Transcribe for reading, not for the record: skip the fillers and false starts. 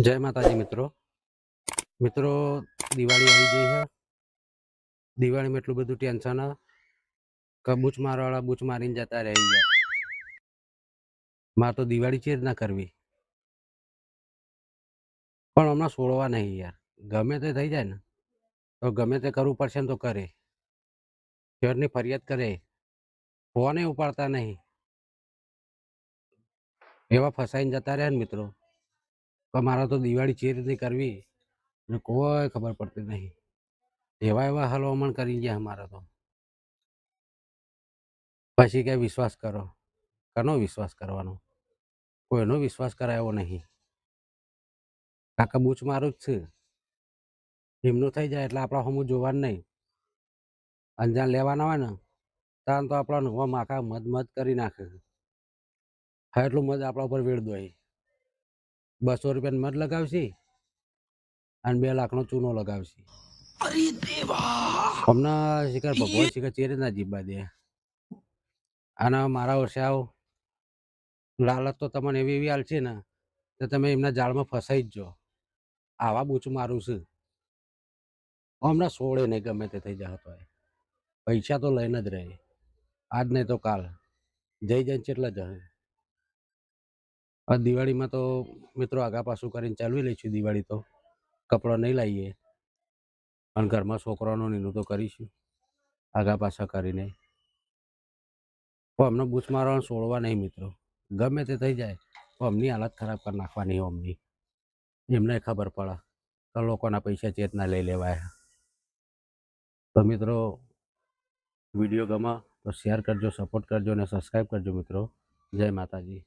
જય માતાજી મિત્રો મિત્રો દિવાળી આવી ગઈ છે। દિવાળીમાં એટલું બધું ટેન્શન કે બૂચ મારવાળા બૂચ મારીને જતા રહી ગયા। મારે તો દિવાળી ચેર ના કરવી, પણ હમણાં છોડવા નહીં યાર। ગમે તે થઈ જાય ને તો ગમે તે કરવું પડશે ને તો કરે। શહેરની ફરિયાદ કરે, ફોને ઉપાડતા નહીં, એવા ફસાઈને જતા રહ્યા ને મિત્રો કે મારે તો દિવાળી ચેર નહીં કરવી ને કોઈ ખબર પડતી નહીં। એવા હલવામણ કરી ગયા અમારા તો। પછી કે વિશ્વાસ કરો, કનો વિશ્વાસ કરવાનો? કોઈનો વિશ્વાસ કરાયો નહીં। કાકા બૂચ મારું જ છે, એમનું થઈ જાય એટલે આપણા હમું જોવાનું નહીં। અંજાન લેવાના હોય ને ત્યાં તો આપણા માખા મદ કરી નાખે। હા, એટલું મધ આપણા ઉપર વેળ દો। 200 રૂપિયાનું મધ લગાવશી અને 2 લાખનો ચૂનો લગાવશી। હમણાં શિખર ભગવાન શિખર ચેરે ના જીવવા દે। અને મારા વર્ષે આવો લાલચ તો તમને એવી આલશે ને તો તમે એમના જાળમાં ફસાઈ જ જો। આવા બૂચ મારું છે, હમણાં છોડે નહીં, ગમે તે થઈ જાય તો પૈસા તો લઈને જ રહે, આજ નહીં તો કાલ જઈને કેટલા જશે। દિવાળીમાં તો મિત્રો આગા પાછું કરીને ચાલવી લઈશું। દિવાળી તો કપડાં નહીં લાવીએ અને ઘરમાં છોકરાઓનું એનું તો કરીશું આગા પાછા કરીને। તો અમને બૂચ મારવાનું છોડવા નહીં મિત્રો, ગમે તે થઈ જાય તો અમની હાલત ખરાબ કરી નાખવાની। અમની એમને ખબર પડે તો લોકોના પૈસા ચેતના લઈ લેવાય। તો મિત્રો વિડીયો ગમે તો શેર કરજો, સપોર્ટ કરજો અને સબસ્ક્રાઈબ કરજો મિત્રો। જય માતાજી।